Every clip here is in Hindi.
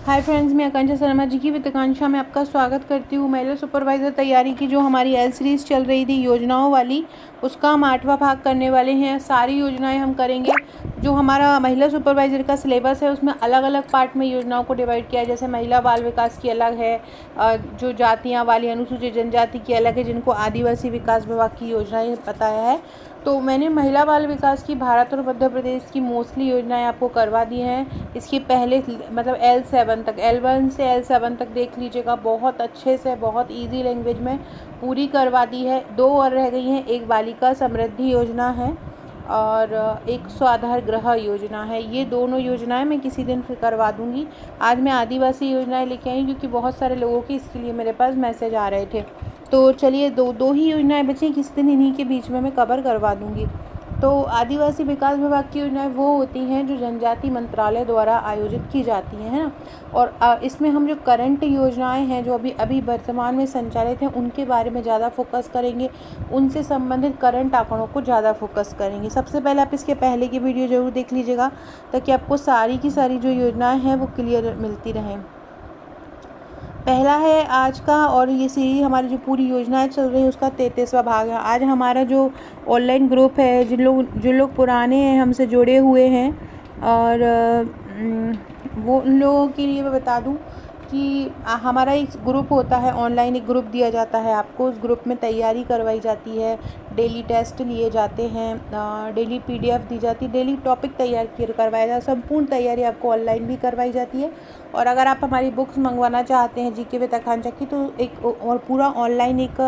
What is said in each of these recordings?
हाय फ्रेंड्स, मैं आकांक्षा शर्मा जी की वित्ताकांक्षा में आपका स्वागत करती हूँ। महिला सुपरवाइज़र तैयारी की जो हमारी एल सीरीज़ चल रही थी योजनाओं वाली, उसका हम 8वां भाग करने वाले हैं। सारी योजनाएं हम करेंगे। जो हमारा महिला सुपरवाइज़र का सिलेबस है उसमें अलग अलग पार्ट में योजनाओं को डिवाइड किया है। जैसे महिला बाल विकास की अलग है, जो जातियाँ वाली अनुसूचित जनजाति की अलग है, जिनको आदिवासी विकास विभाग की योजनाएँ बताया है। तो मैंने महिला बाल विकास की भारत और मध्य प्रदेश की मोस्टली योजनाएं आपको करवा दी हैं। इसकी पहले मतलब L7 तक, L1 से L7 तक देख लीजिएगा। बहुत अच्छे से, बहुत इजी लैंग्वेज में पूरी करवा दी है। 2 और रह गई हैं। एक बालिका समृद्धि योजना है और एक स्वाधार गृह योजना है। ये दोनों योजनाएं मैं किसी दिन फिर करवा दूंगी। आज मैं आदिवासी योजनाएं लेके आई क्योंकि बहुत सारे लोगों के इसके लिए मेरे पास मैसेज आ रहे थे। तो चलिए, दो ही योजनाएं बची, किसी दिन इन्हीं के बीच में मैं कवर करवा दूंगी। तो आदिवासी विकास विभाग की योजनाएं वो होती हैं जो जनजाति मंत्रालय द्वारा आयोजित की जाती हैं, है ना। और इसमें हम जो करंट योजनाएं हैं जो अभी वर्तमान में संचालित हैं उनके बारे में ज़्यादा फोकस करेंगे। उनसे संबंधित करंट आंकड़ों को ज़्यादा फोकस करेंगे। सबसे पहले आप इसके पहले की वीडियो ज़रूर देख लीजिएगा ताकि आपको सारी की सारी जो योजनाएँ हैं वो क्लियर मिलती रहें। पहला है आज का, और ये सीरीज हमारी जो पूरी योजनाएं चल रही है उसका 33वां भाग है। आज हमारा जो ऑनलाइन ग्रुप है, जो लोग पुराने हैं, हमसे जुड़े हुए हैं, और वो उन लोगों के लिए मैं बता दूं कि हमारा एक ग्रुप होता है, ऑनलाइन एक ग्रुप दिया जाता है आपको। उस ग्रुप में तैयारी करवाई जाती है, डेली टेस्ट लिए जाते हैं, डेली PDF दी जाती है, डेली टॉपिक तैयार करवाया जाता है। संपूर्ण तैयारी आपको ऑनलाइन भी करवाई जाती है। और अगर आप हमारी बुक्स मंगवाना चाहते हैं GK विद आकांक्षा की, तो एक और पूरा ऑनलाइन एक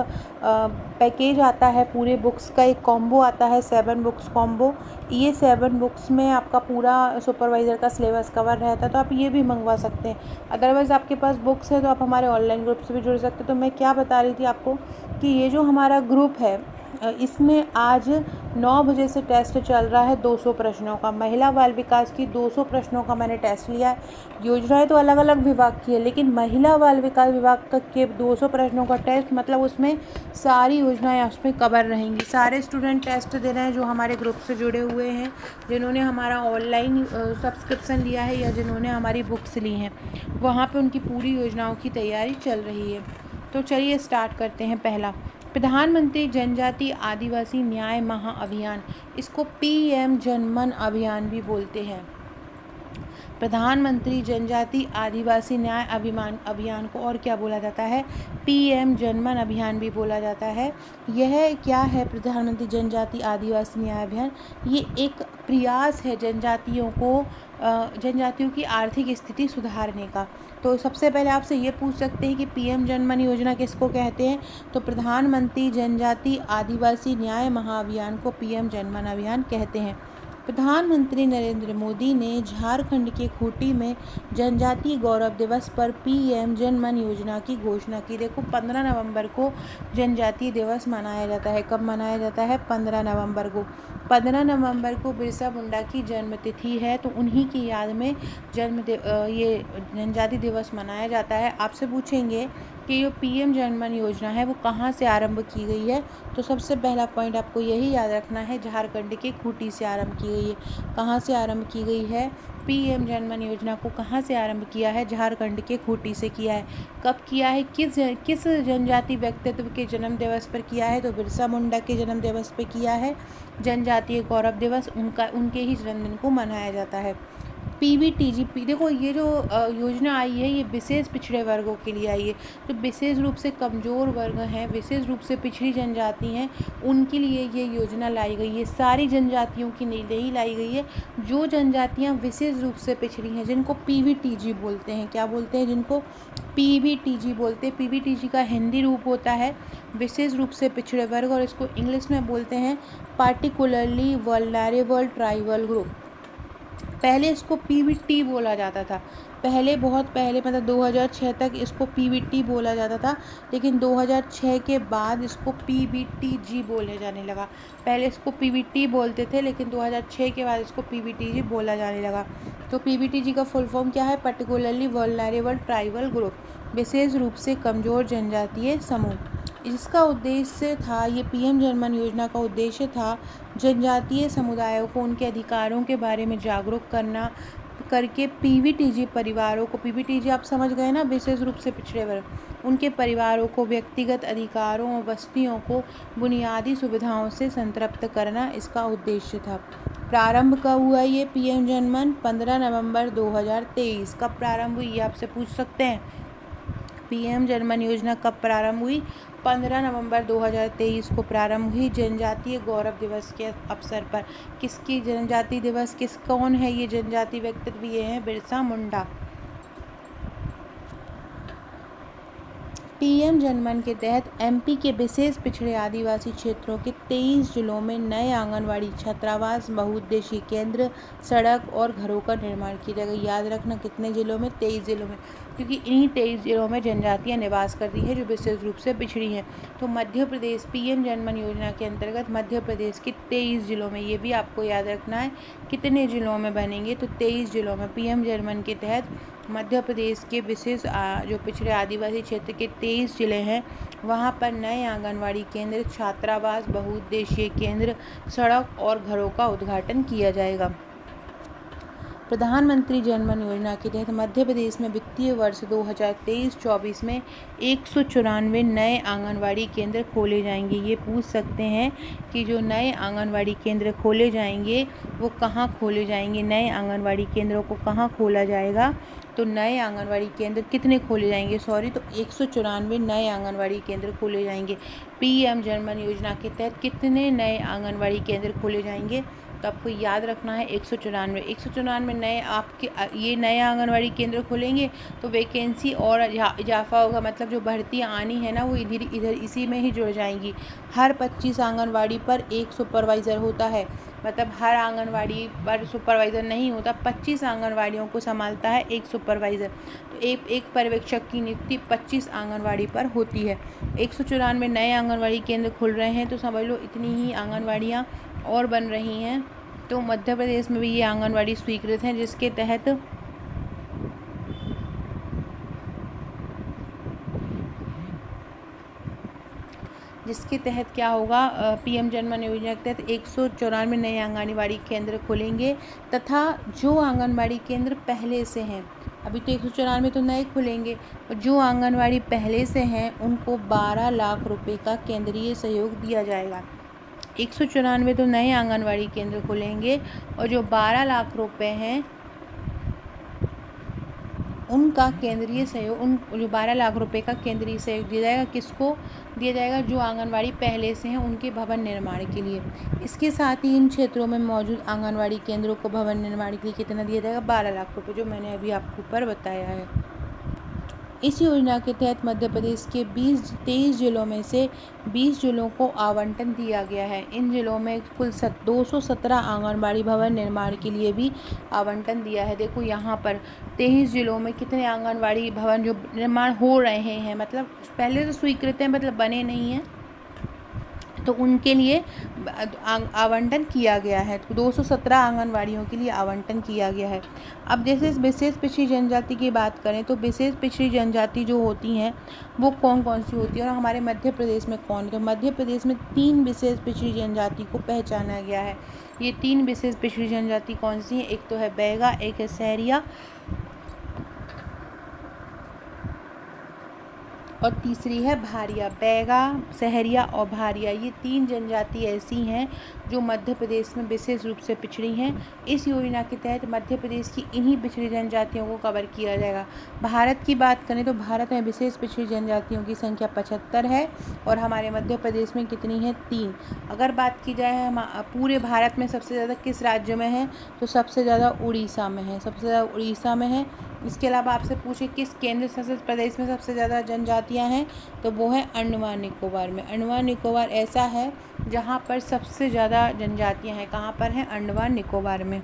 पैकेज आता है। पूरे बुक्स का एक कॉम्बो आता है, 7 बुक्स कॉम्बो। ये 7 बुक्स में आपका पूरा सुपरवाइज़र का सिलेबस कवर रहता है, तो आप ये भी मंगवा सकते हैं। अदरवाइज़ आपके पास बुक्स है तो आप हमारे ऑनलाइन ग्रुप से भी जुड़ सकते हैं। तो मैं क्या बता रही थी आपको कि ये जो हमारा ग्रुप है, इसमें आज 9 बजे से टेस्ट चल रहा है 200 प्रश्नों का। महिला बाल विकास की 200 प्रश्नों का मैंने टेस्ट लिया है। योजनाएं तो अलग अलग विभाग की है, लेकिन महिला बाल विकास विभाग के 200 प्रश्नों का टेस्ट, मतलब उसमें सारी योजनाएं उसमें कवर रहेंगी। सारे स्टूडेंट टेस्ट दे रहे हैं जो हमारे ग्रुप से जुड़े हुए हैं, जिन्होंने हमारा ऑनलाइन सब्सक्रिप्शन लिया है या जिन्होंने हमारी बुक्स ली हैं, वहाँ पर उनकी पूरी योजनाओं की तैयारी चल रही है। तो चलिए स्टार्ट करते हैं। पहला, प्रधानमंत्री जनजाति आदिवासी न्याय महाअभियान, इसको PM जनमन अभियान भी बोलते हैं। प्रधानमंत्री जनजाति आदिवासी न्याय अभियान को और क्या बोला जाता है? PM जनमन अभियान भी बोला जाता है। यह क्या है प्रधानमंत्री जनजाति आदिवासी न्याय अभियान? ये एक प्रयास है जनजातियों की आर्थिक स्थिति सुधारने का। तो सबसे पहले आपसे ये पूछ सकते हैं कि PM जनमन योजना किसको कहते हैं? तो प्रधानमंत्री जनजाति आदिवासी न्याय महाअभियान को PM जनमन अभियान कहते हैं। प्रधानमंत्री नरेंद्र मोदी ने झारखंड के खूंटी में जनजातीय गौरव दिवस पर PM जनमन योजना की घोषणा की। देखो, 15 नवंबर को जनजातीय दिवस मनाया जाता है। कब मनाया जाता है? 15 नवंबर को। 15 नवंबर को बिरसा मुंडा की जन्मतिथि है, तो उन्हीं की याद में ये जनजातीय दिवस मनाया जाता है। आपसे पूछेंगे कि जो PM जनमन योजना है वो कहाँ से आरंभ की गई है, तो सबसे पहला पॉइंट आपको यही याद रखना है, झारखंड के खूंटी से आरंभ की गई है। कहाँ से आरंभ की गई है? PM जनमन योजना को कहाँ से आरंभ किया है? झारखंड के खूंटी से किया है। कब किया है? किस जनजाति व्यक्तित्व के जन्म दिवस पर किया है? तो बिरसा मुंडा के जन्म दिवस पर किया है। जनजातीय गौरव दिवस उनके ही जन्मदिन को मनाया जाता है। PBTG, देखो ये जो योजना आई है ये विशेष पिछड़े वर्गों के लिए आई है। जो विशेष रूप से कमज़ोर वर्ग हैं, विशेष रूप से पिछड़ी जनजाति हैं, उनके लिए ये योजना लाई गई है। सारी जनजातियों की नहीं लाई गई है। जो जनजातियां विशेष रूप से पिछड़ी हैं, जिनको PBTG बोलते हैं। क्या बोलते हैं? जिनको PBTG बोलते हैं। PBTG का हिंदी रूप होता है विशेष रूप से पिछड़े वर्ग, और इसको इंग्लिश में बोलते हैं पार्टिकुलरली वल्नरेबल ट्राइबल ग्रुप। पहले इसको PBT बोला जाता था। बहुत पहले मतलब 2006 तक इसको PBT बोला जाता था, लेकिन 2006 के बाद इसको PBTG बोले जाने लगा। पहले इसको PBT बोलते थे, लेकिन 2006 के बाद इसको PBTG बोला जाने लगा। तो PBTG का फुल फॉर्म क्या है? पर्टिकुलरली वल्नरेबल ट्राइबल ग्रुप, विशेष रूप से कमज़ोर जनजातीय समूह। इसका उद्देश्य था, ये PM जनमन योजना का उद्देश्य था जनजातीय समुदायों को उनके अधिकारों के बारे में जागरूक करना, करके पीवीटीजी परिवारों को, पीवीटीजी आप समझ गए ना, विशेष रूप से पिछड़े वर्ग, उनके परिवारों को व्यक्तिगत अधिकारों और बस्तियों को बुनियादी सुविधाओं से संतृप्त करना इसका उद्देश्य था। प्रारंभ कब हुआ ये पीएम जनमन? 15 नवंबर 2023। कब प्रारंभ हुई ये आपसे पूछ सकते हैं। पीएम जनमन योजना कब प्रारंभ हुई? 15 नवंबर 2023 को प्रारंभ हुई, जनजातीय गौरव दिवस के अवसर पर। किसकी जनजाति दिवस, कौन है ये जनजाति व्यक्तित्व? ये हैं बिरसा मुंडा। पीएम जनमन के तहत एमपी के विशेष पिछड़े आदिवासी क्षेत्रों के 23 जिलों में नए आंगनवाड़ी, छात्रावास, बहुउद्देशीय केंद्र, सड़क और घरों का निर्माण किया जाएगा। याद रखना कितने जिलों में? 23 जिलों में, क्योंकि इन्हीं 23 जिलों में जनजातियां निवास करती हैं जो विशेष रूप से पिछड़ी हैं। तो मध्य प्रदेश, पीएम जनमन योजना के अंतर्गत मध्य प्रदेश के 23 जिलों में, ये भी आपको याद रखना है कितने जिलों में बनेंगे, तो 23 जिलों में पीएम जनमन के तहत मध्य प्रदेश के विशेष जो पिछड़े आदिवासी क्षेत्र के 23 जिले हैं, वहाँ पर नए आंगनवाड़ी केंद्र, छात्रावास, बहुउद्देशीय केंद्र, सड़क और घरों का उद्घाटन किया जाएगा। प्रधानमंत्री जनमन योजना के तहत मध्य प्रदेश में वित्तीय वर्ष 2023-24 में 194 नए आंगनवाड़ी केंद्र खोले जाएंगे। ये पूछ सकते हैं कि जो नए आंगनवाड़ी केंद्र खोले जाएंगे वो कहाँ खोले जाएंगे, नए आंगनवाड़ी केंद्रों को कहाँ खोला जाएगा। तो नए आंगनवाड़ी केंद्र कितने खोले जाएंगे, तो 194 नए आंगनवाड़ी केंद्र खोले जाएंगे। पीएम जनमन योजना के तहत कितने नए आंगनवाड़ी केंद्र खोले जाएंगे, तो आपको याद रखना है 194 नए आपके ये नए आंगनवाड़ी केंद्र खोलेंगे तो वैकेंसी और इजाफा होगा, मतलब जो भर्तियाँ आनी है ना वो इधर इसी में ही जुड़ जाएंगी। हर 25 आंगनवाड़ी पर एक सुपरवाइज़र होता है, मतलब हर आंगनवाड़ी पर सुपरवाइज़र नहीं होता, 25 आंगनवाड़ियों को संभालता है एक सुपरवाइज़र। तो एक पर्यवेक्षक की नियुक्ति 25 आंगनवाड़ी पर होती है। 194 नए आंगनवाड़ी केंद्र खुल रहे हैं, तो समझ लो इतनी ही आंगनवाड़ियाँ और बन रही हैं। तो मध्य प्रदेश में भी ये आंगनवाड़ी स्वीकृत हैं, जिसके तहत क्या होगा, पीएम जनमन योजना के तहत 194 नए आंगनवाड़ी केंद्र खुलेंगे तथा जो आंगनवाड़ी केंद्र पहले से हैं, अभी तो 194 तो नए खुलेंगे, और जो आंगनवाड़ी पहले से हैं उनको 12 लाख रुपए का केंद्रीय सहयोग दिया जाएगा। 194 तो नए आंगनवाड़ी केंद्र खुलेंगे और जो 12 लाख रुपए हैं उनका केंद्रीय सहयोग, जो 12 लाख रुपए का केंद्रीय सहयोग दिया जाएगा। किसको दिया जाएगा? जो आंगनवाड़ी पहले से हैं उनके भवन निर्माण के लिए। इसके साथ ही इन क्षेत्रों में मौजूद आंगनवाड़ी केंद्रों को भवन निर्माण के लिए कितना दिया जाएगा? 12 लाख रुपए, जो मैंने अभी आपको ऊपर बताया है। इस योजना के तहत मध्य प्रदेश के 23 जिलों में से 20 जिलों को आवंटन दिया गया है। इन जिलों में कुल 217 आंगनबाड़ी भवन निर्माण के लिए भी आवंटन दिया है। देखो यहाँ पर 23 जिलों में कितने आंगनबाड़ी भवन जो निर्माण हो रहे हैं, मतलब पहले तो स्वीकृत हैं, मतलब बने नहीं हैं, तो उनके लिए आवंटन किया गया है। 217 आंगनवाड़ियों के लिए आवंटन किया गया है। अब जैसे विशेष पिछड़ी जनजाति की बात करें तो विशेष पिछड़ी जनजाति जो होती हैं वो कौन कौन सी होती है और हमारे मध्य प्रदेश में कौन, तो मध्य प्रदेश में 3 विशेष पिछड़ी जनजाति को पहचाना गया है। ये 3 विशेष पिछड़ी जनजाति कौन सी हैं? एक तो है बैगा, एक है सहरिया और तीसरी है भारिया। बैगा, सहरिया और भारिया, ये 3 जनजाति ऐसी हैं जो मध्य प्रदेश में विशेष रूप से पिछड़ी हैं। इस योजना के तहत मध्य प्रदेश की इन्हीं पिछड़ी जनजातियों को कवर किया जाएगा। भारत की बात करें तो भारत में विशेष पिछड़ी जनजातियों की संख्या 75 है और हमारे मध्य प्रदेश में कितनी है? 3। अगर बात की जाए पूरे भारत में सबसे ज़्यादा किस राज्य में है, तो सबसे ज़्यादा उड़ीसा में है, सबसे ज़्यादा उड़ीसा में है। इसके अलावा आपसे पूछे किस केंद्र शासित प्रदेश में सबसे ज़्यादा जनजातियां हैं, तो वो है अंडमान निकोबार में। अंडमान निकोबार ऐसा है जहां पर सबसे ज़्यादा जनजातियां हैं। कहां पर हैं? अंडमान निकोबार में।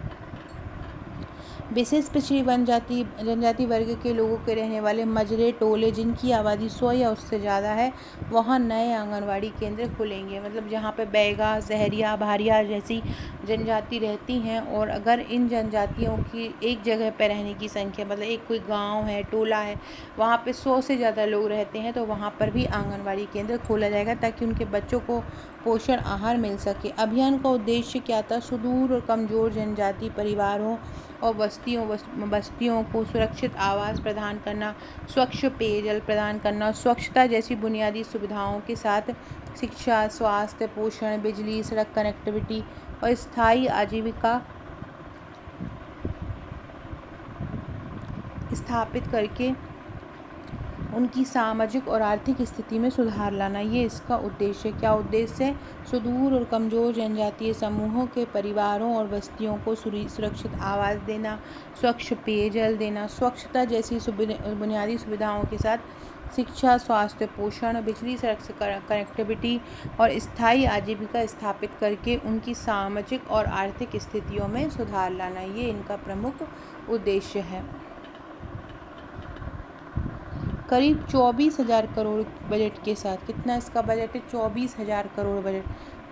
विशेष पिछड़ी जनजाति वर्ग के लोगों के रहने वाले मजरे टोले जिनकी आबादी 100 या उससे ज़्यादा है, वहाँ नए आंगनवाड़ी केंद्र खुलेंगे। मतलब जहाँ पे बैगा, सहरिया, भारिया जैसी जनजाति रहती हैं और अगर इन जनजातियों की एक जगह पर रहने की संख्या, मतलब एक कोई गांव है, टोला है, वहाँ पे 100 से ज़्यादा लोग रहते हैं, तो वहाँ पर भी आंगनवाड़ी केंद्र खोला जाएगा ताकि उनके बच्चों को पोषण आहार मिल सके। अभियान का उद्देश्य क्या था? सुदूर और कमज़ोर जनजाति परिवारों और बस्तियों को सुरक्षित आवास प्रदान करना, स्वच्छ पेयजल प्रदान करना, स्वच्छता जैसी बुनियादी सुविधाओं के साथ शिक्षा, स्वास्थ्य, पोषण, बिजली, सड़क कनेक्टिविटी और स्थायी आजीविका स्थापित करके उनकी सामाजिक और आर्थिक स्थिति में सुधार लाना, ये इसका उद्देश्य है। क्या उद्देश्य है? सुदूर और कमज़ोर जनजातीय समूहों के परिवारों और बस्तियों को सुरक्षित आवास देना, स्वच्छ पेयजल देना, स्वच्छता जैसी बुनियादी सुविधाओं के साथ शिक्षा, स्वास्थ्य, पोषण, बिजली, सड़क से कनेक्टिविटी और स्थायी आजीविका स्थापित करके उनकी सामाजिक और आर्थिक स्थितियों में सुधार लाना, ये इनका प्रमुख उद्देश्य है। करीब 24,000 करोड़ बजट के साथ, कितना इसका बजट है? 24,000 करोड़ बजट।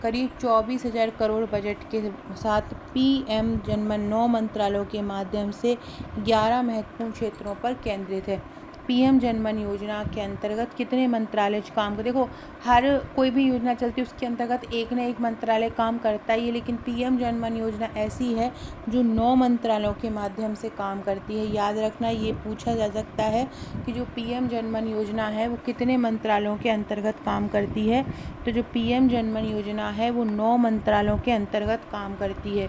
करीब 24,000 करोड़ बजट के साथ पीएम जनमन 9 मंत्रालयों के माध्यम से 11 महत्वपूर्ण क्षेत्रों पर केंद्रित है। पीएम जनमन योजना के अंतर्गत कितने मंत्रालय काम कर, देखो हर कोई भी योजना चलती है उसके अंतर्गत एक न एक मंत्रालय काम करता ही है, लेकिन पीएम जनमन योजना ऐसी है जो 9 मंत्रालयों के माध्यम से काम करती है। याद रखना, ये पूछा जा सकता है कि जो पीएम जनमन योजना है वो कितने मंत्रालयों के अंतर्गत काम करती है। तो जो पीएम जनमन योजना है वो 9 मंत्रालयों के अंतर्गत काम करती है।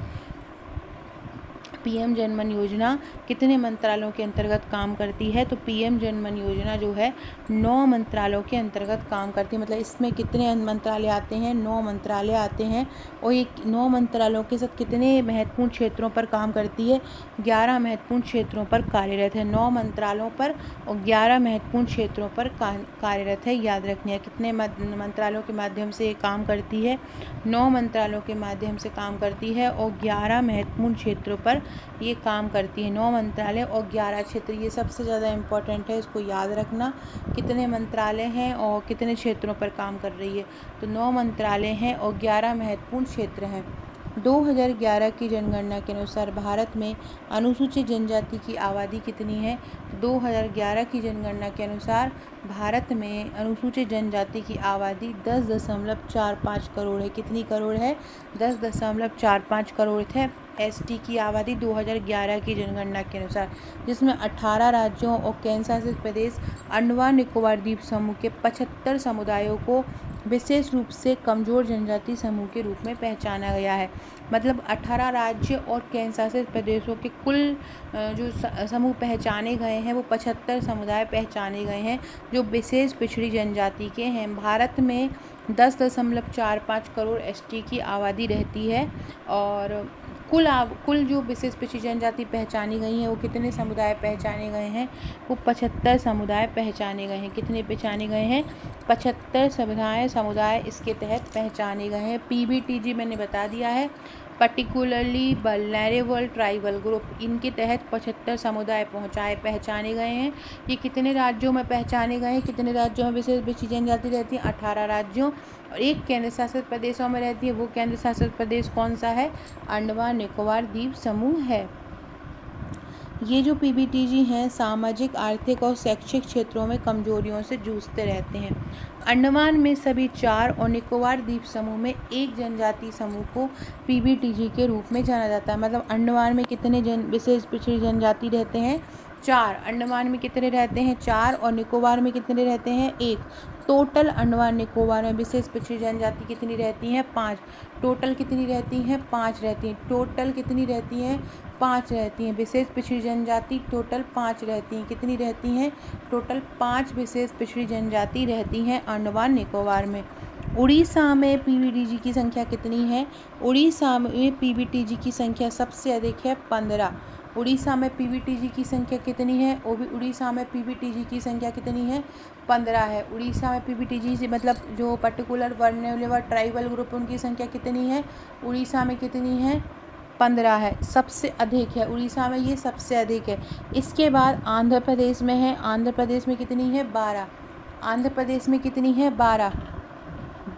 पीएम जनमन योजना कितने मंत्रालयों के अंतर्गत काम करती है? तो पीएम जनमन योजना जो है 9 मंत्रालयों के अंतर्गत काम करती है। मतलब इसमें कितने मंत्रालय आते हैं? 9 मंत्रालय आते हैं। और ये 9 मंत्रालयों के साथ कितने महत्वपूर्ण क्षेत्रों पर काम करती है? 11 महत्वपूर्ण क्षेत्रों पर कार्यरत है। 9 मंत्रालयों पर और 11 महत्वपूर्ण क्षेत्रों पर कार्यरत है। याद रखनी है कितने मंत्रालयों के माध्यम से ये काम करती है? 9 मंत्रालयों के माध्यम से काम करती है और 11 महत्वपूर्ण क्षेत्रों पर ये काम करती है। 9 मंत्रालय और 11 क्षेत्र, ये सबसे ज़्यादा इम्पोर्टेंट है, इसको याद रखना। कितने मंत्रालय हैं और कितने क्षेत्रों पर काम कर रही है? तो 9 मंत्रालय हैं और 11 महत्वपूर्ण क्षेत्र हैं। 2011 की जनगणना के अनुसार भारत में अनुसूचित जनजाति की आबादी कितनी है? 2011 की जनगणना के अनुसार भारत में अनुसूचित जनजाति की आबादी 10.45 करोड़ है। कितनी करोड़ है? 10.45 करोड़ है। एसटी की आबादी 2011 की जनगणना के अनुसार, जिसमें 18 राज्यों और केंद्र शासित प्रदेश अंडमान निकोबार द्वीप समूह के 75 समुदायों को विशेष रूप से कमज़ोर जनजाति समूह के रूप में पहचाना गया है। मतलब 18 राज्य और केंद्र शासित प्रदेशों के कुल जो समूह पहचाने गए हैं वो 75 समुदाय पहचाने गए हैं जो विशेष पिछड़ी जनजाति के हैं। भारत में 10.45 करोड़ एसटी की आबादी रहती है और कुल जो विशेष पिछड़ी जनजाति पहचानी गई हैं वो कितने समुदाय पहचाने गए हैं? वो 75 समुदाय पहचाने गए हैं। कितने पहचाने गए हैं? 75 समुदाय इसके तहत पहचाने गए हैं। पीबीटीजी मैंने बता दिया है, पर्टिकुलरली वल्नरेबल ट्राइबल ग्रुप, इनके तहत 75 समुदाय पहचाने गए हैं। ये कितने राज्यों में पहचाने गए हैं? कितने राज्यों में विशेष पिछड़ी जनजाति रहती है? 18 राज्यों और एक केंद्र शासित प्रदेशों में रहती है। वो केंद्र शासित प्रदेश कौन सा है? अंडमान निकोबार द्वीप समूह है। ये जो पीबीटीजी हैं सामाजिक, आर्थिक और शैक्षिक क्षेत्रों में कमजोरियों से जूझते रहते हैं। अंडमान में सभी 4 और निकोबार द्वीप समूह में एक जनजाति समूह को पीबीटीजी के रूप में जाना जाता है। मतलब अंडमान में कितने विशेष पिछड़ी जनजाति रहते हैं? 4। अंडमान में कितने रहते हैं? 4 और निकोबार में कितने रहते हैं? 1। टोटल अंडमान निकोबार में विशेष पिछड़ी जनजाति कितनी रहती हैं? 5। टोटल कितनी रहती हैं? 5 रहती हैं। टोटल कितनी रहती हैं? 5 रहती हैं। विशेष पिछड़ी जनजाति टोटल 5 रहती हैं। कितनी रहती हैं? टोटल 5 विशेष पिछड़ी जनजाति रहती हैं अंडमान निकोबार में। उड़ीसा में पीबीटीजी की संख्या कितनी है? उड़ीसा में पीबीटीजी की संख्या सबसे अधिक है, 15। उड़ीसा में पीबीटीजी की संख्या कितनी है? वो भी उड़ीसा में पीबीटीजी की संख्या कितनी है? 15 है। उड़ीसा में पीबीटीजी से मतलब जो पर्टिकुलर वल्नरेबल ट्राइबल ग्रुप उनकी संख्या कितनी है? उड़ीसा में कितनी है? 15 है। सबसे अधिक है उड़ीसा में, ये सबसे अधिक है। इसके बाद आंध्र प्रदेश में है। आंध्र प्रदेश में कितनी है? 12। आंध्र प्रदेश में कितनी है? 12।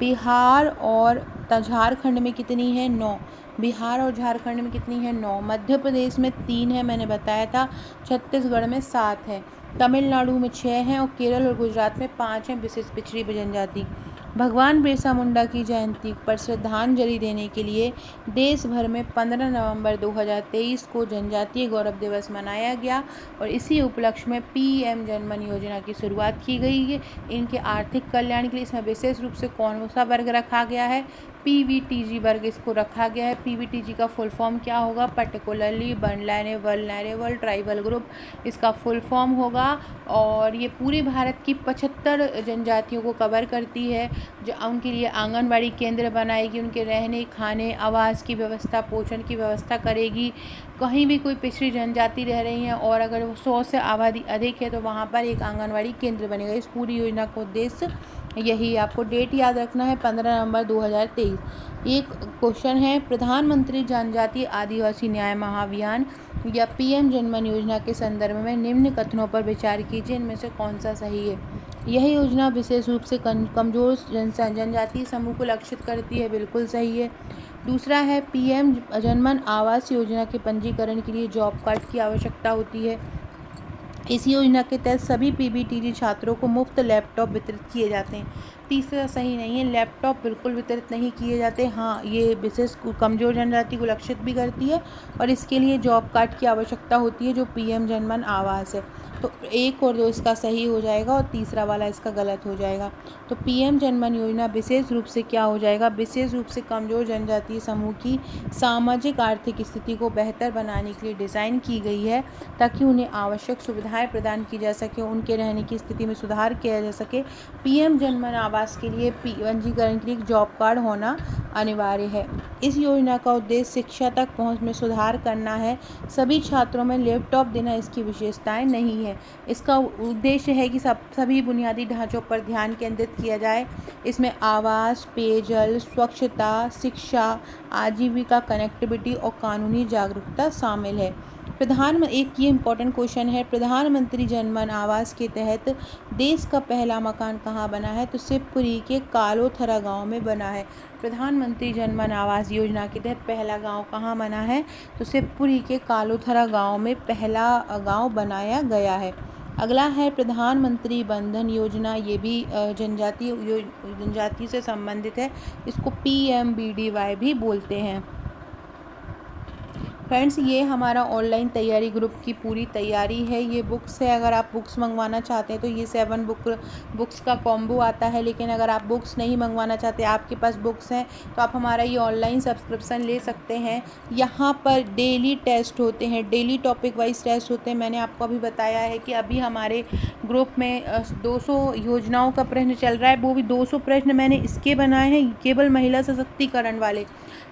बिहार और झारखंड में कितनी है? 9। बिहार और झारखंड में कितनी है? 9। मध्य प्रदेश में 3 है, मैंने बताया था। छत्तीसगढ़ में 7 है। तमिलनाडु में 6 हैं और केरल और गुजरात में 5 हैं विशेष पिछड़ी जनजाति। भगवान बिरसा मुंडा की जयंती पर श्रद्धांजलि देने के लिए देश भर में 15 नवंबर 2023 को जनजातीय गौरव दिवस मनाया गया और इसी उपलक्ष्य में पीएम जनमन योजना की शुरुआत की गई है। इनके आर्थिक कल्याण के लिए इसमें विशेष रूप से कौन सा वर्ग रखा गया है? पीवीटीजी वर्ग इसको रखा गया है। पीवीटीजी का फुल फॉर्म क्या होगा? पर्टिकुलरली वल्नरेबल ट्राइबल ग्रुप इसका फुल फॉर्म होगा। और ये पूरे भारत की 75 जनजातियों को कवर करती है, जो उनके लिए आंगनबाड़ी केंद्र बनाएगी, उनके रहने खाने आवास की व्यवस्था, पोषण की व्यवस्था करेगी। कहीं भी कोई पिछड़ी जनजाति रह रही है और अगर वो 100 से आबादी अधिक है तो वहाँ पर एक आंगनबाड़ी केंद्र बनेगा। इस पूरी योजना का उद्देश्य यही, आपको डेट याद रखना है 15 नवंबर 2023। एक क्वेश्चन है, प्रधानमंत्री जनजातीय आदिवासी न्याय महाअभियान या पीएम जनमन योजना के संदर्भ में निम्न कथनों पर विचार कीजिए, इनमें से कौन सा सही है? यह योजना विशेष रूप से कमजोर जनजातीय समूह को लक्षित करती है, बिल्कुल सही है। दूसरा है, पीएम जनमन आवास योजना के पंजीकरण के लिए जॉब कार्ड की आवश्यकता होती है। इस योजना के तहत सभी पीबीटीजी छात्रों को मुफ्त लैपटॉप वितरित किए जाते हैं। तीसरा सही नहीं है, लैपटॉप बिल्कुल वितरित नहीं किए जाते। हाँ, ये विशेष कमजोर जनजाति को लक्षित भी करती है और इसके लिए जॉब कार्ड की आवश्यकता होती है, जो पीएम जनमन आवास है। तो 1 और 2 इसका सही हो जाएगा और तीसरा वाला इसका गलत हो जाएगा। तो पीएम जनमन योजना विशेष रूप से क्या हो जाएगा? विशेष रूप से कमजोर जनजातीय समूह की सामाजिक आर्थिक स्थिति को बेहतर बनाने के लिए डिज़ाइन की गई है, ताकि उन्हें आवश्यक सुविधाएं प्रदान की जा सके, उनके रहने की स्थिति में सुधार किया जा सके। पीएम जनमन आवास के लिए पंजीकरण के लिए जॉब कार्ड होना अनिवार्य है। इस योजना का उद्देश्य शिक्षा तक पहुंच में सुधार करना है। सभी छात्रों में लैपटॉप देना इसकी विशेषताएं नहीं है। इसका उद्देश्य है कि सभी बुनियादी ढांचों पर ध्यान केंद्रित किया जाए। इसमें आवास, पेयजल, स्वच्छता, शिक्षा, आजीविका, कनेक्टिविटी और कानूनी जागरूकता शामिल है। एक ये इम्पोर्टेंट क्वेश्चन है, प्रधानमंत्री जनमन आवास के तहत देश का पहला मकान कहाँ बना है? तो शिवपुरी के कालोथरा गांव में बना है। प्रधानमंत्री जनमन आवास योजना के तहत पहला गांव कहाँ बना है? तो शिवपुरी के कालोथरा गांव में पहला गांव बनाया गया है। अगला है प्रधानमंत्री बंधन योजना, ये भी जनजाति से संबंधित है। इसको PMBDY भी बोलते हैं। फ्रेंड्स, ये हमारा ऑनलाइन तैयारी ग्रुप की पूरी तैयारी है। ये बुक्स है, अगर आप बुक्स मंगवाना चाहते हैं तो ये 7 बुक्स का कॉम्बो आता है। लेकिन अगर आप बुक्स नहीं मंगवाना चाहते, आपके पास बुक्स हैं, तो आप हमारा ये ऑनलाइन सब्सक्रिप्शन ले सकते हैं। यहाँ पर डेली टेस्ट होते हैं, डेली टॉपिक वाइज टेस्ट होते हैं। मैंने आपको अभी बताया है कि अभी हमारे ग्रुप में 200 योजनाओं का प्रश्न चल रहा है। वो भी 200 प्रश्न मैंने इसके बनाए हैं, केवल महिला सशक्तिकरण वाले।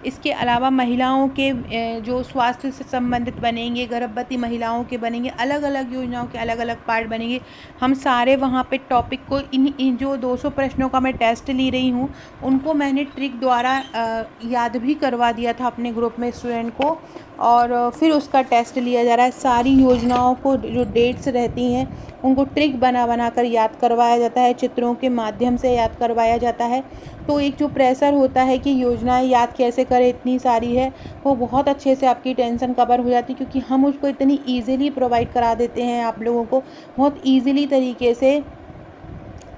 इसके अलावा महिलाओं के जो स्वास्थ्य से संबंधित बनेंगे, गर्भवती महिलाओं के बनेंगे, अलग अलग योजनाओं के अलग अलग पार्ट बनेंगे। हम सारे वहाँ पे टॉपिक को इन जो 200 प्रश्नों का मैं टेस्ट ली रही हूँ, उनको मैंने ट्रिक द्वारा याद भी करवा दिया था अपने ग्रुप में स्टूडेंट को, और फिर उसका टेस्ट लिया जा रहा है। सारी योजनाओं को जो डेट्स रहती हैं उनको ट्रिक बना कर याद करवाया जाता है, चित्रों के माध्यम से याद करवाया जाता है। तो एक जो प्रेशर होता है कि योजनाएं याद कैसे करें, इतनी सारी है, वो बहुत अच्छे से आपकी टेंशन कवर हो जाती है, क्योंकि हम उसको इतनी ईज़िली प्रोवाइड करा देते हैं आप लोगों को, बहुत ईज़िली तरीके से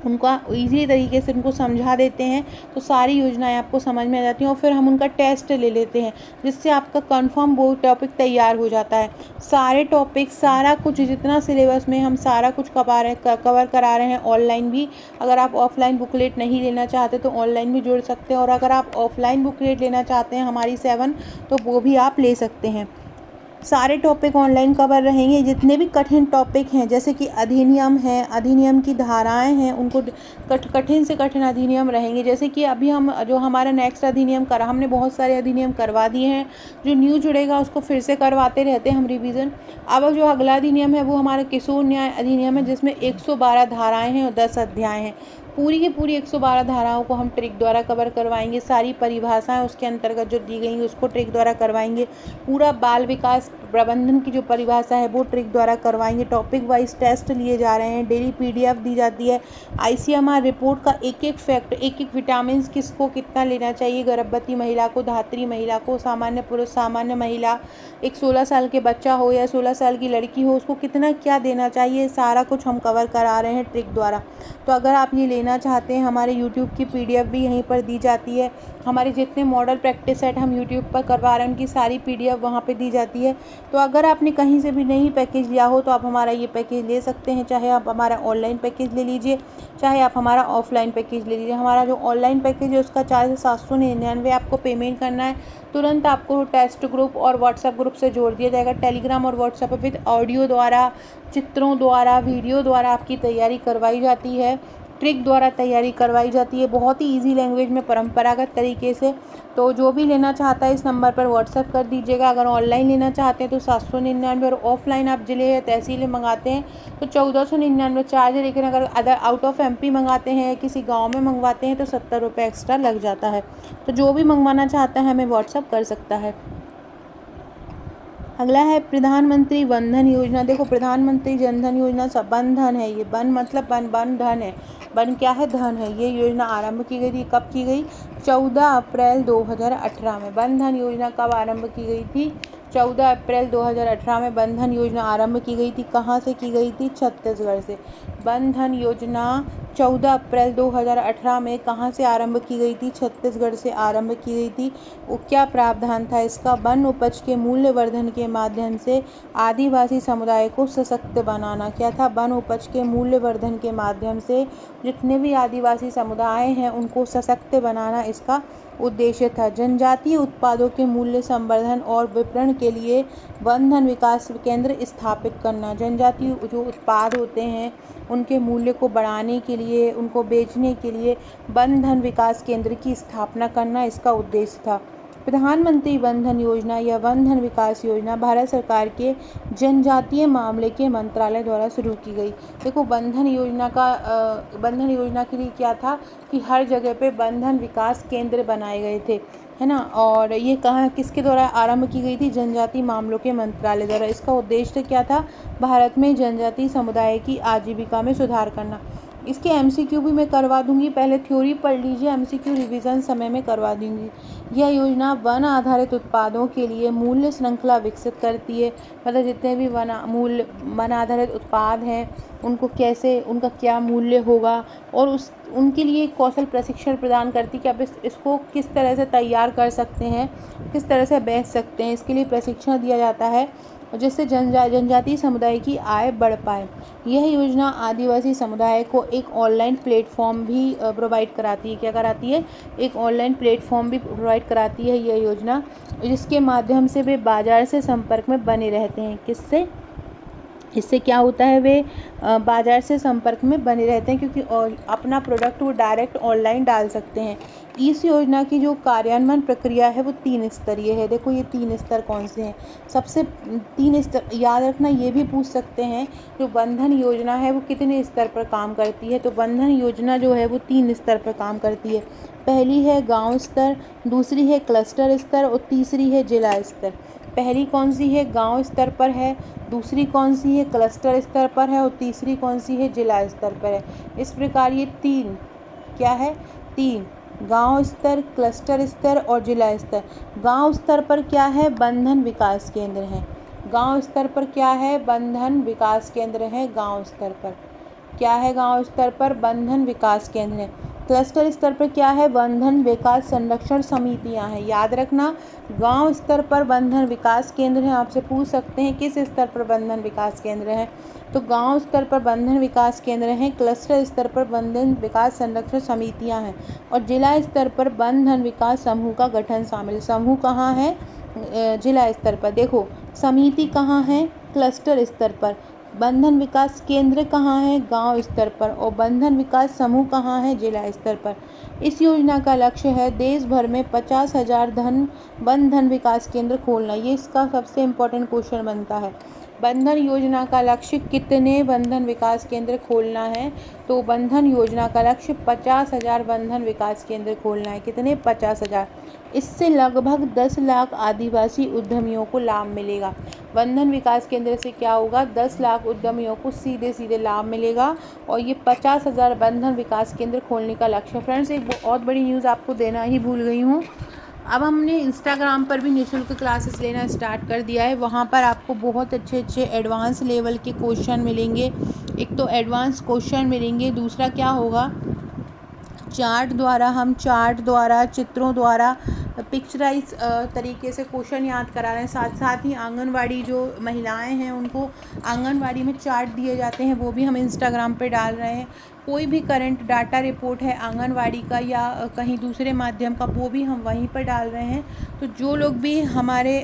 उनको समझा देते हैं। तो सारी योजनाएं आपको समझ में आ जाती हैं और फिर हम उनका टेस्ट ले लेते हैं, जिससे आपका कंफर्म वो टॉपिक तैयार हो जाता है। सारे टॉपिक, सारा कुछ, जितना सिलेबस में हम सारा कुछ कवर करा रहे हैं ऑनलाइन भी। अगर आप ऑफलाइन बुकलेट नहीं लेना चाहते तो ऑनलाइन भी जुड़ सकते हैं, और अगर आप ऑफलाइन बुकलेट लेना चाहते हैं हमारी 7, तो वो भी आप ले सकते हैं। सारे टॉपिक ऑनलाइन कवर रहेंगे। जितने भी कठिन टॉपिक हैं, जैसे कि अधिनियम है, अधिनियम की धाराएं हैं, उनको कठिन से कठिन अधिनियम रहेंगे। जैसे कि अभी हम जो हमारा नेक्स्ट अधिनियम हमने बहुत सारे अधिनियम करवा दिए हैं। जो न्यू जुड़ेगा उसको फिर से करवाते रहते हैं हम रिवीजन। अब जो अगला अधिनियम है वो हमारा किशोर न्याय अधिनियम है, जिसमें 112 धाराएँ हैं और 10 अध्याय हैं। पूरी की पूरी 112 धाराओं को हम ट्रिक द्वारा कवर करवाएंगे। सारी परिभाषाएं उसके अंतर्गत जो दी गई उसको ट्रिक द्वारा करवाएंगे। पूरा बाल विकास प्रबंधन की जो परिभाषा है वो ट्रिक द्वारा करवाएंगे। टॉपिक वाइज टेस्ट लिए जा रहे हैं, डेली PDF दी जाती है। ICMR रिपोर्ट का एक एक फैक्ट, एक एक विटामिन किसको कितना लेना चाहिए, गर्भवती महिला को, धात्री महिला को, सामान्य पुरुष, सामान्य महिला, एक 16 साल के बच्चा हो या 16 साल की लड़की हो, उसको कितना क्या देना चाहिए, सारा कुछ हम कवर करा रहे हैं ट्रिक द्वारा। तो अगर आप ये लेना लेना चाहते हैं, हमारे यूट्यूब की PDF भी यहीं पर दी जाती है। हमारे जितने मॉडल प्रैक्टिस सेट हम यूट्यूब पर करवा रहे हैं उनकी सारी PDF वहाँ पे दी जाती है। तो अगर आपने कहीं से भी नहीं पैकेज लिया हो तो आप हमारा ये पैकेज ले सकते हैं, चाहे आप हमारा ऑनलाइन पैकेज ले लीजिए, चाहे आप हमारा ऑफलाइन पैकेज ले लीजिए। हमारा जो ऑनलाइन पैकेज है उसका चार्ज 799 आपको पेमेंट करना है। तुरंत आपको टेस्ट ग्रुप और व्हाट्सएप ग्रुप से जोड़ दिया जाएगा। टेलीग्राम और व्हाट्सएप पर विद ऑडियो द्वारा, चित्रों द्वारा, वीडियो द्वारा आपकी तैयारी करवाई जाती है, ट्रिक द्वारा तैयारी करवाई जाती है, बहुत ही इजी लैंग्वेज में, परंपरागत तरीके से। तो जो भी लेना चाहता है इस नंबर पर व्हाट्सएप कर दीजिएगा। अगर ऑनलाइन लेना चाहते हैं तो 799 और ऑफलाइन आप ज़िले या तहसील में मंगाते हैं तो 1499 चार्ज है। लेकिन अगर अदर आउट ऑफ MP मंगाते हैं, किसी गाँव में मंगवाते हैं तो 70 रुपये एक्स्ट्रा लग जाता है। तो जो भी मंगवाना चाहता है हमें व्हाट्सएप कर सकता है। अगला है प्रधानमंत्री वन धन योजना। देखो प्रधानमंत्री जन धन योजना सब वन धन है, ये वन मतलब वन धन है, वन क्या है, धन है। ये योजना आरंभ की गई थी, कब की गई, 14 अप्रैल 2018 में। वन धन योजना कब आरंभ की गई थी, 14 अप्रैल 2018 में वन धन योजना आरंभ की गई थी। कहाँ से की गई थी, छत्तीसगढ़ से। वन धन योजना 14 अप्रैल 2018 में कहाँ से आरंभ की गई थी, छत्तीसगढ़ से आरंभ की गई थी। वो क्या प्रावधान था इसका, वन उपज के मूल्य वर्धन के माध्यम से आदिवासी समुदाय को सशक्त बनाना। क्या था, वन उपज के मूल्य वर्धन के माध्यम से जितने भी आदिवासी समुदाय हैं उनको सशक्त बनाना इसका उद्देश्य था। जनजातीय उत्पादों के मूल्य संवर्धन और विपणन के लिए वन धन विकास केंद्र स्थापित करना। जनजातीय जो उत्पाद होते हैं उनके मूल्य को बढ़ाने के लिए, उनको बेचने के लिए वन धन विकास केंद्र की स्थापना करना इसका उद्देश्य था। प्रधानमंत्री वन धन योजना या वन धन विकास योजना भारत सरकार के जनजातीय मामले के मंत्रालय द्वारा शुरू की गई। देखो वन धन योजना के लिए क्या था कि हर जगह पे वन धन विकास केंद्र बनाए गए थे, है ना। और ये कहाँ किसके द्वारा आरंभ की गई थी, जनजातीय मामलों के मंत्रालय द्वारा। इसका उद्देश्य क्या था, भारत में जनजातीय समुदाय की आजीविका में सुधार करना। इसके MCQ भी मैं करवा दूंगी, पहले थ्योरी पढ़ लीजिए, MCQ रिवीजन समय में करवा दूंगी। यह योजना वन आधारित उत्पादों के लिए मूल्य श्रृंखला विकसित करती है। मतलब जितने भी वन आधारित उत्पाद हैं उनको कैसे, उनका क्या मूल्य होगा, और उनके लिए कौशल प्रशिक्षण प्रदान करती है कि आप इसको किस तरह से तैयार कर सकते हैं, किस तरह से बेच सकते हैं। इसके लिए प्रशिक्षण दिया जाता है जिससे जनजातीय समुदाय की आय बढ़ पाए। यह योजना आदिवासी समुदाय को एक ऑनलाइन प्लेटफॉर्म भी प्रोवाइड कराती है। क्या कराती है, एक ऑनलाइन प्लेटफॉर्म भी प्रोवाइड कराती है यह योजना, जिसके माध्यम से वे बाज़ार से संपर्क में बने रहते हैं। किससे, इससे क्या होता है, वे बाज़ार से संपर्क में बने रहते हैं क्योंकि अपना प्रोडक्ट वो डायरेक्ट ऑनलाइन डाल सकते हैं। इस योजना की जो कार्यान्वयन प्रक्रिया है वो 3 स्तरीय है। देखो ये 3 स्तर कौन से हैं, सबसे 3 स्तर याद रखना। ये भी पूछ सकते हैं जो वन धन योजना है वो कितने स्तर पर काम करती है। तो वन धन योजना जो है वो 3 स्तर पर काम करती है। पहली है गाँव स्तर, दूसरी है क्लस्टर स्तर और तीसरी है जिला स्तर। पहली कौन सी है, गांव स्तर पर है, दूसरी कौन सी है, क्लस्टर स्तर पर है, और तीसरी कौन सी है, जिला स्तर पर है। इस प्रकार ये 3 क्या है, 3 गांव स्तर, क्लस्टर स्तर और जिला स्तर। गांव स्तर पर क्या है, वन धन विकास केंद्र है। गांव स्तर पर क्या है, वन धन विकास केंद्र है। गांव स्तर पर क्या है, गांव स्तर पर वन धन विकास केंद्र है। क्लस्टर स्तर पर क्या है, वन धन विकास संरक्षण समितियां हैं। याद रखना, गांव स्तर पर वन धन विकास केंद्र हैं। आपसे पूछ सकते हैं किस स्तर पर वन धन विकास केंद्र हैं, तो गांव स्तर पर वन धन विकास केंद्र हैं। क्लस्टर स्तर पर वन धन विकास संरक्षण समितियां हैं और जिला स्तर पर वन धन विकास समूह का गठन शामिल। समूह कहाँ है, जिला स्तर पर। देखो समिति कहाँ है, क्लस्टर स्तर पर। वन धन विकास केंद्र कहाँ है, गांव स्तर पर। और वन धन विकास समूह कहाँ है, जिला स्तर पर। इस योजना का लक्ष्य है देश भर में 50,000 वन धन विकास केंद्र खोलना। ये इसका सबसे इम्पोर्टेंट क्वेश्चन बनता है। वन धन योजना का लक्ष्य कितने वन धन विकास केंद्र खोलना है, तो वन धन योजना का लक्ष्य 50,000 वन धन विकास केंद्र खोलना है। कितने, 50,000। इससे लगभग 10 लाख आदिवासी उद्यमियों को लाभ मिलेगा। वन धन विकास केंद्र से क्या होगा, 10 लाख उद्यमियों को सीधे सीधे लाभ मिलेगा और ये 50,000 वन धन विकास केंद्र खोलने का लक्ष्य। फ्रेंड्स एक बहुत बड़ी न्यूज़ आपको देना ही भूल गई हूँ, अब हमने इंस्टाग्राम पर भी निःशुल्क क्लासेस लेना स्टार्ट कर दिया है। वहाँ पर आपको बहुत अच्छे अच्छे एडवांस लेवल के क्वेश्चन मिलेंगे। एक तो एडवांस क्वेश्चन मिलेंगे, दूसरा क्या होगा, चार्ट द्वारा चित्रों द्वारा पिक्चराइज तरीके से क्वेश्चन याद करा रहे हैं। साथ साथ ही आंगनवाड़ी जो महिलाएं हैं उनको आंगनवाड़ी में चार्ट दिए जाते हैं, वो भी हम इंस्टाग्राम पे डाल रहे हैं। कोई भी करंट डाटा रिपोर्ट है आंगनवाड़ी का या कहीं दूसरे माध्यम का, वो भी हम वहीं पर डाल रहे हैं। तो जो लोग भी हमारे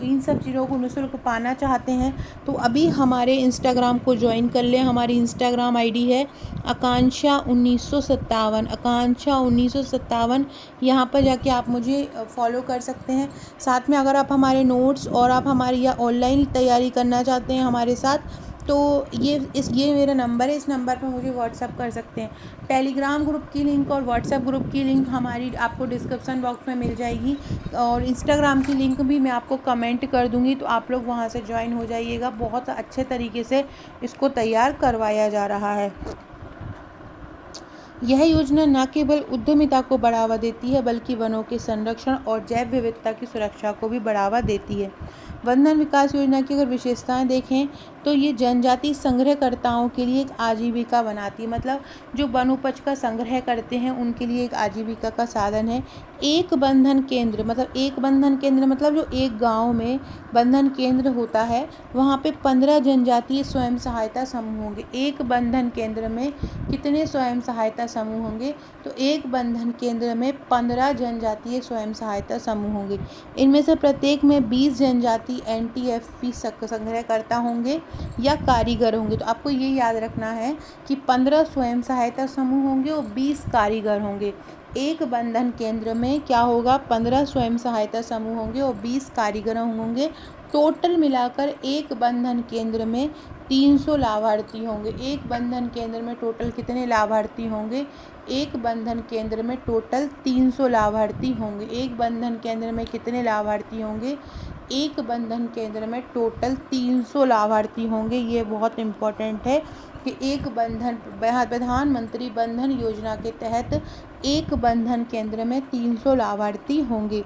इन सब चीज़ों को निःशुल्क पाना चाहते हैं तो अभी हमारे इंस्टाग्राम को ज्वाइन कर लें। हमारी इंस्टाग्राम आईडी है आकांक्षा 1957, आकांक्षा 1957। यहाँ पर जाके आप मुझे फॉलो कर सकते हैं। साथ में अगर आप हमारे नोट्स और आप हमारी या ऑनलाइन तैयारी करना चाहते हैं हमारे साथ, तो ये मेरा नंबर है, इस नंबर पर मुझे व्हाट्सअप कर सकते हैं। टेलीग्राम ग्रुप की लिंक और व्हाट्सएप ग्रुप की लिंक हमारी आपको डिस्क्रिप्शन बॉक्स में मिल जाएगी, और इंस्टाग्राम की लिंक भी मैं आपको कमेंट कर दूंगी, तो आप लोग वहां से ज्वाइन हो जाइएगा। बहुत अच्छे तरीके से इसको तैयार करवाया जा रहा है। यह योजना न केवल उद्यमिता को बढ़ावा देती है बल्कि वनों के संरक्षण और जैव विविधता की सुरक्षा को भी बढ़ावा देती है। वनधन विकास योजना की अगर विशेषताएं देखें तो ये जनजाति संग्रहकर्ताओं के लिए एक आजीविका बनाती है। मतलब जो वन उपज का संग्रह करते हैं उनके लिए एक आजीविका का साधन है। एक बंधन केंद्र मतलब जो एक गांव में बंधन केंद्र होता है वहाँ पे 15 जनजातीय स्वयं सहायता समूह होंगे। एक बंधन केंद्र में कितने स्वयं सहायता समूह होंगे? तो एक बंधन केंद्र में 15 जनजातीय स्वयं सहायता समूह होंगे। इनमें से प्रत्येक में 20 जनजाति NTFP संग्रहकर्ता होंगे या कारीगर होंगे। तो आपको ये याद रखना है कि 15 स्वयं सहायता समूह होंगे और 20 कारीगर होंगे। एक बंधन केंद्र में क्या होगा? 15 स्वयं सहायता समूह होंगे और 20 कारीगर होंगे। टोटल मिलाकर एक बंधन केंद्र में 300 लाभार्थी होंगे। एक बंधन केंद्र में टोटल कितने लाभार्थी होंगे? एक बंधन केंद्र में टोटल 300 लाभार्थी होंगे। एक बंधन केंद्र में कितने लाभार्थी होंगे? एक बंधन केंद्र में टोटल 300 लाभार्थी होंगे। ये बहुत इम्पोर्टेंट है कि एक बंधन प्रधानमंत्री बंधन योजना के तहत एक बंधन केंद्र में 300 लाभार्थी होंगे।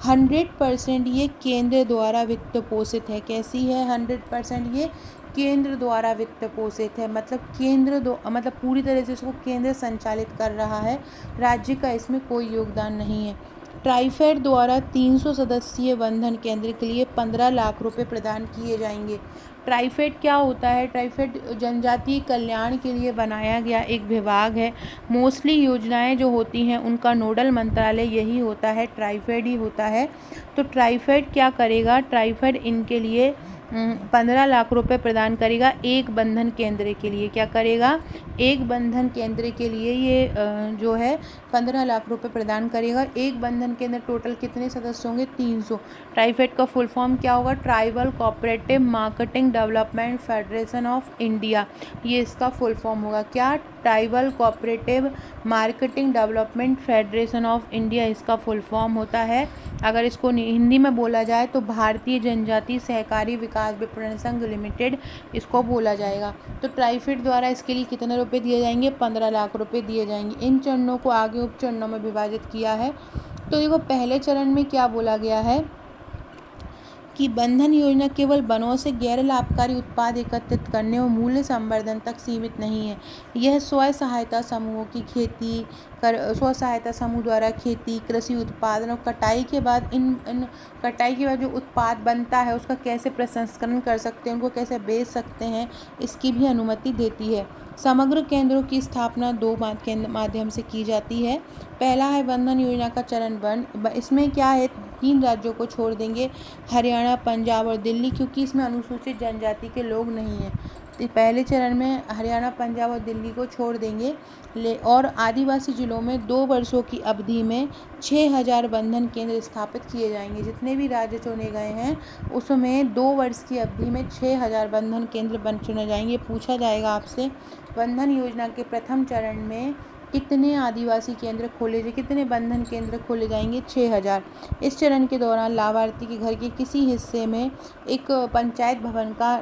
100% ये केंद्र द्वारा वित्त पोषित है। कैसी है? 100% ये केंद्र द्वारा वित्त पोषित है। मतलब पूरी तरह से इसको केंद्र संचालित कर रहा है, राज्य का इसमें कोई योगदान नहीं है। ट्राइफेड द्वारा 300 सदस्यीय बंधन केंद्र के लिए 15 लाख रुपए प्रदान किए जाएंगे। ट्राइफेड क्या होता है? ट्राइफेड जनजातीय कल्याण के लिए बनाया गया एक विभाग है। मोस्टली योजनाएं जो होती हैं उनका नोडल मंत्रालय यही होता है, ट्राइफेड ही होता है। तो ट्राइफेड क्या करेगा? ट्राइफेड इनके लिए 15 लाख रुपए प्रदान करेगा एक बंधन केंद्र के लिए। क्या करेगा? एक बंधन केंद्र के लिए ये जो है 15 लाख रुपए प्रदान करेगा। एक बंधन केंद्र टोटल कितने सदस्य होंगे? 300। ट्राइफेड का फुल फॉर्म क्या होगा? Tribal cooperative marketing development federation of India, ये इसका फुल फॉर्म होगा। क्या? Tribal cooperative marketing development federation of India इसका फुल फॉर्म होता है। अगर इसको हिंदी में बोला जाए तो भारतीय जनजाति सहकारी विकास विपणन संघ लिमिटेड इसको बोला जाएगा। तो ट्राइफेड द्वारा इसके लिए कितने रुपए दिए जाएंगे? 15 लाख रुपए दिए जाएंगे। इन चरणों को आगे उप चरणों में विभाजित किया है। तो देखो पहले चरण में क्या बोला गया है कि बंधन योजना केवल वनों से गैर लाभकारी उत्पाद एकत्रित करने और मूल्य संवर्धन तक सीमित नहीं है। यह स्वयं सहायता समूहों की स्व सहायता समूह द्वारा खेती, कृषि उत्पादन और कटाई के बाद कटाई के बाद जो उत्पाद बनता है उसका कैसे प्रसंस्करण कर सकते हैं, उनको कैसे बेच सकते हैं, इसकी भी अनुमति देती है। समग्र केंद्रों की स्थापना 2 माध्यम से की जाती है। पहला है बंधन योजना का चरण 1। इसमें क्या है? 3 राज्यों को छोड़ देंगे, हरियाणा, पंजाब और दिल्ली, क्योंकि इसमें अनुसूचित जनजाति के लोग नहीं हैं। तो पहले चरण में हरियाणा, पंजाब और दिल्ली को छोड़ देंगे। और आदिवासी जिलों में 2 वर्षों की अवधि में 6000 बंधन केंद्र स्थापित किए जाएंगे। जितने भी राज्य चुने गए हैं उसमें 2 वर्ष की अवधि में 6000 बंधन केंद्र चुने जाएंगे। पूछा जाएगा आपसे बंधन योजना के प्रथम चरण में कितने आदिवासी केंद्र खोले जाए, कितने बंधन केंद्र खोले जाएंगे? 6000। इस चरण के दौरान लाभार्थी के घर के किसी हिस्से में एक पंचायत भवन का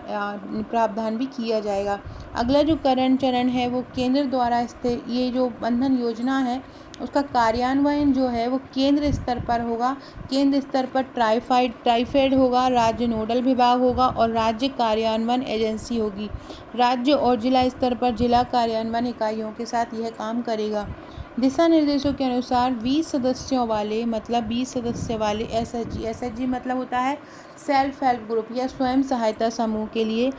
प्रावधान भी किया जाएगा। अगला जो चरण है वो केंद्र द्वारा ये जो बंधन योजना है उसका कार्यान्वयन जो है वो केंद्र स्तर पर होगा। केंद्र स्तर पर ट्राइफेड होगा, राज्य नोडल विभाग होगा और राज्य कार्यान्वयन एजेंसी होगी। राज्य और जिला स्तर पर जिला कार्यान्वयन इकाइयों के साथ यह काम करेगा। दिशा निर्देशों के अनुसार 20 सदस्यों वाले मतलब 20 सदस्य वाले एसएचजी मतलब होता है सेल्फ हेल्प ग्रुप या स्वयं सहायता समूह के लिए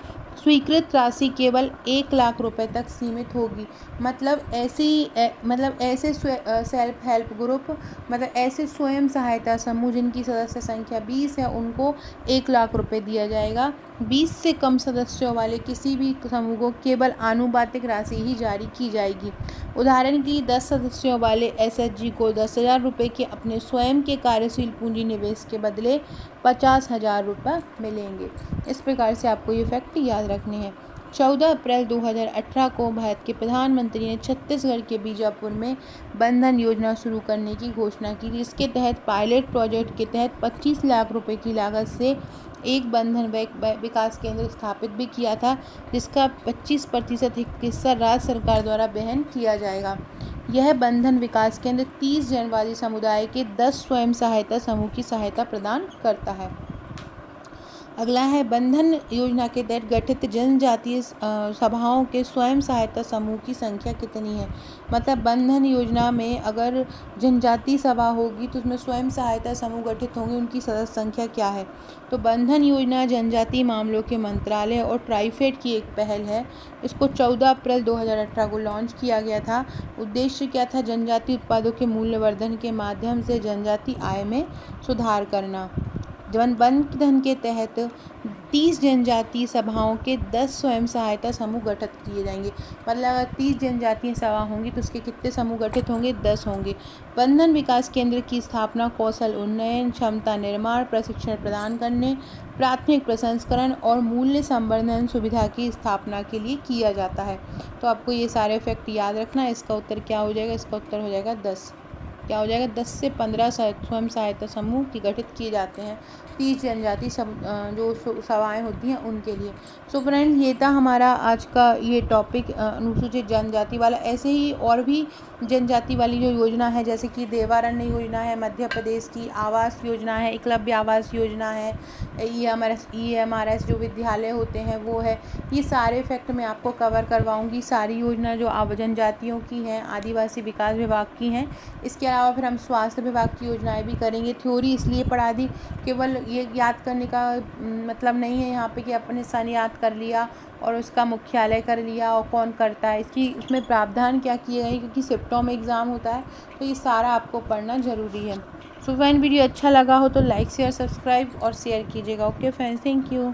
स्वीकृत राशि केवल 1 लाख रुपए तक सीमित होगी। मतलब ऐसे सेल्फ हेल्प ग्रुप मतलब ऐसे स्वयं सहायता समूह जिनकी सदस्य संख्या 20 है उनको 1 लाख रुपए दिया जाएगा। 20 से कम सदस्यों वाले किसी भी समूह को केवल आनुपातिक राशि ही जारी की जाएगी। उदाहरण की 10 सदस्यों वाले एसएचजी को 10,000 रुपये के अपने स्वयं के कार्यशील पूंजी निवेश के बदले 50,000 रुपये मिलेंगे। इस प्रकार से आपको ये फैक्ट याद रखने हैं। 14 अप्रैल 2018 को भारत के प्रधानमंत्री ने छत्तीसगढ़ के बीजापुर में बंधन योजना शुरू करने की घोषणा की। इसके तहत पायलट प्रोजेक्ट के तहत 25 लाख रुपए की लागत से एक बंधन विकास केंद्र स्थापित भी किया था, जिसका 25% हिस्सा राज्य सरकार द्वारा वहन किया जाएगा। यह बंधन विकास केंद्र 30 जनवादी समुदाय के 10 स्वयं सहायता समूह की सहायता प्रदान करता है। अगला है बंधन योजना के तहत गठित जनजातीय सभाओं के स्वयं सहायता समूह की संख्या कितनी है। मतलब बंधन योजना में अगर जनजातीय सभा होगी तो उसमें स्वयं सहायता समूह गठित होंगे, उनकी सदस्य संख्या क्या है। तो बंधन योजना जनजातीय मामलों के मंत्रालय और ट्राइफेड की एक पहल है। इसको 14 अप्रैल 2018 को लॉन्च किया गया था। उद्देश्य क्या था? जनजातीय उत्पादों के मूल्यवर्धन के माध्यम से जनजातीय आय में सुधार करना। बंधन के तहत 30 जनजातीय सभाओं के 10 स्वयं सहायता समूह गठित किए जाएंगे। मतलब अगर 30 जनजातीय सभा होंगी तो उसके कितने समूह गठित होंगे? 10 होंगे। बंधन विकास केंद्र की स्थापना कौशल उन्नयन, क्षमता निर्माण, प्रशिक्षण प्रदान करने, प्राथमिक प्रसंस्करण और मूल्य संवर्धन सुविधा की स्थापना के लिए किया जाता है। तो आपको ये सारे फैक्ट याद रखना है। इसका उत्तर क्या हो जाएगा? इसका उत्तर हो जाएगा 10। क्या हो जाएगा? 10 से 15 स्वयं सहायता समूह की गठित किए जाते हैं 30 जनजाति जो सभाएँ होती हैं उनके लिए। सो फ्रेंड, ये था हमारा आज का ये टॉपिक अनुसूचित जनजाति वाला। ऐसे ही और भी जनजाति वाली जो योजना है, जैसे कि देवारण्य योजना है मध्य प्रदेश की, आवास योजना है, एकलव्य आवास योजना है, EMRS जो विद्यालय होते हैं वो है। ये सारे फैक्ट मैं आपको कवर करवाऊँगी। सारी योजना जो जनजातियों की हैं, आदिवासी विकास विभाग की हैं। इसके अलावा फिर हम स्वास्थ्य विभाग की योजनाएं भी करेंगे। थ्योरी इसलिए पढ़ा दी, केवल ये याद करने का मतलब नहीं है यहाँ पे कि अपने सन याद कर लिया और उसका मुख्यालय कर लिया और कौन करता है, उसमें प्रावधान क्या किए गए, क्योंकि सिप्टों में एग्ज़ाम होता है तो ये सारा आपको पढ़ना ज़रूरी है। सो फ्रेंड, वीडियो अच्छा लगा हो तो लाइक शेयर सब्सक्राइब और शेयर कीजिएगा। Okay friends, thank you.